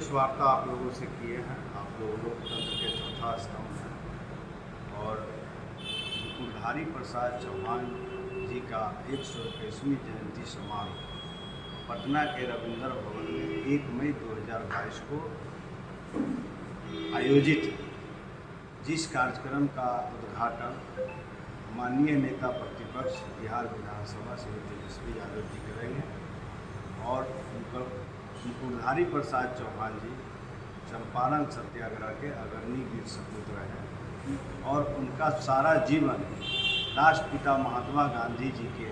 कुछ वार्ता आप लोगों से किए हैं। आप लोग लोकतंत्र के चौथा स्तंभ हैं और मुकुटधारी प्रसाद चौहान जी का 121वीं जयंती समारोह पटना के रविंद्र भवन में 1 मई 2022 को आयोजित है, जिस कार्यक्रम का उद्घाटन माननीय नेता प्रतिपक्ष बिहार विधानसभा श्री तेजस्वी यादव जी करेंगे और मुकुटधारी प्रसाद चौहान जी चंपारण सत्याग्रह के अग्रणी वीर सपूत रहे और उनका सारा जीवन राष्ट्रपिता महात्मा गांधी जी के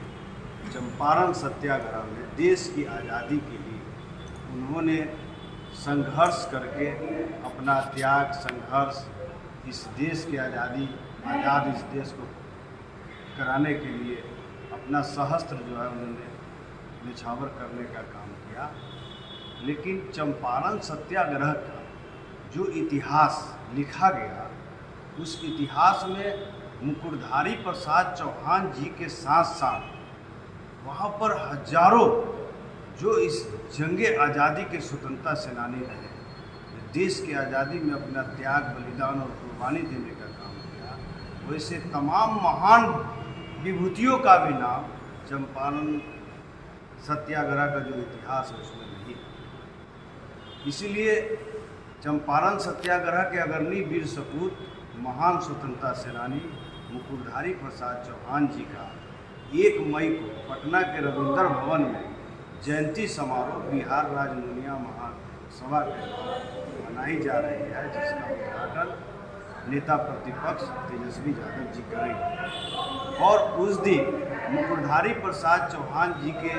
चंपारण सत्याग्रह में देश की आज़ादी के लिए उन्होंने संघर्ष करके अपना त्याग संघर्ष इस देश की आज़ाद इस देश को कराने के लिए अपना सहस्त्र जो है उन्होंने निछावर करने का काम किया। लेकिन चंपारण सत्याग्रह का जो इतिहास लिखा गया उस इतिहास में मुकुटधारी प्रसाद चौहान जी के साथ साथ वहाँ पर हजारों जो इस जंगे आज़ादी के स्वतंत्रता सेनानी रहे, देश की आज़ादी में अपना त्याग बलिदान और कुर्बानी देने का काम किया, वैसे तमाम महान विभूतियों का भी नाम चंपारण सत्याग्रह का जो इतिहास है उसमें नहीं। इसलिए चंपारण सत्याग्रह के अग्रणी वीर सपूत महान स्वतंत्रता सेनानी मुकुटधारी प्रसाद चौहान जी का 1 मई को पटना के रविंद्र भवन में जयंती समारोह बिहार राज्य नुनिया महासभा के द्वारा मनाई जा रही है, जिसका उद्घाटन नेता प्रतिपक्ष तेजस्वी यादव जी करेंगे। और उस दिन मुकुटधारी प्रसाद चौहान जी के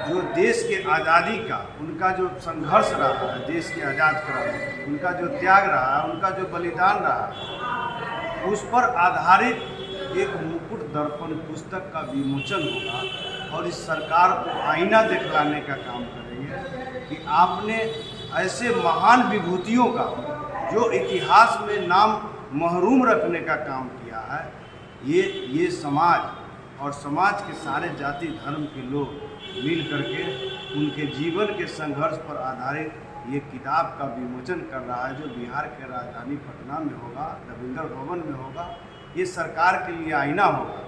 जो देश के आज़ादी का उनका जो संघर्ष रहा है, देश के आज़ाद कराने उनका जो त्याग रहा है, उनका जो बलिदान रहा है, उस पर आधारित एक मुकुट दर्पण पुस्तक का विमोचन होगा और इस सरकार को आईना दिखलाने का काम करेंगे कि आपने ऐसे महान विभूतियों का जो इतिहास में नाम महरूम रखने का काम किया है, ये समाज और समाज के सारे जाति धर्म के लोग मिल करके उनके जीवन के संघर्ष पर आधारित ये किताब का विमोचन कर रहा है, जो बिहार के राजधानी पटना में होगा, रविंद्र भवन में होगा। ये सरकार के लिए आईना होगा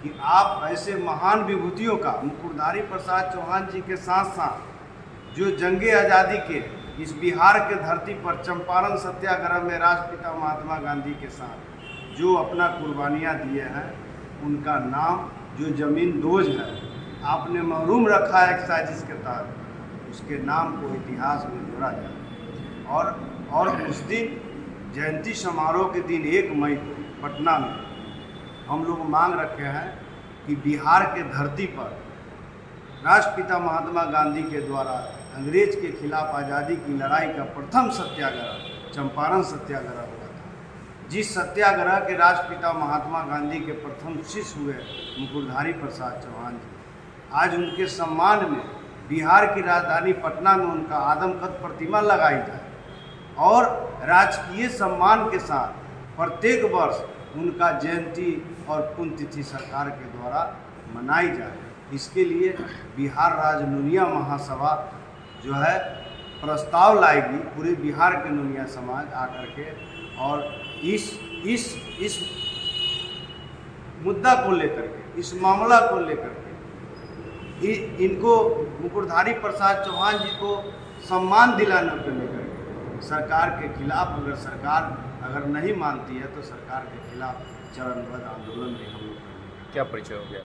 कि आप ऐसे महान विभूतियों का मुकुटधारी प्रसाद चौहान जी के साथ साथ जो जंगे आज़ादी के इस बिहार के धरती पर चंपारण सत्याग्रह में राष्ट्रपिता महात्मा गांधी के साथ जो अपना कुर्बानियाँ दिए हैं, उनका नाम जो ज़मीन दोज है आपने महरूम रखा है एक साजिश के तहत, उसके नाम को इतिहास में जोड़ा जाए। और उस दिन जयंती समारोह के दिन 1 मई को पटना में हम लोग मांग रखे हैं कि बिहार के धरती पर राष्ट्रपिता महात्मा गांधी के द्वारा अंग्रेज के खिलाफ आज़ादी की लड़ाई का प्रथम सत्याग्रह चंपारण सत्याग्रह हुआ था, जिस सत्याग्रह के राष्ट्रपिता महात्मा गांधी के प्रथम शिष्य हुए मुकुटधारी प्रसाद चौहान जी, आज उनके सम्मान में बिहार की राजधानी पटना में उनका आदमकद प्रतिमा लगाई जाए और राजकीय सम्मान के साथ प्रत्येक वर्ष उनका जयंती और पुण्यतिथि सरकार के द्वारा मनाई जाए। इसके लिए बिहार राज्य नुनिया महासभा जो है प्रस्ताव लाएगी, पूरे बिहार के नुनिया समाज आकर के और इस मुद्दा को लेकर के, इस मामला को लेकर के इनको मुकुटधारी प्रसाद चौहान जी को सम्मान दिलाने को लेकर के सरकार के खिलाफ अगर नहीं मानती है तो सरकार के खिलाफ चरणबद्ध आंदोलन भी हम लोग करेंगे। क्या परिचय हो गया?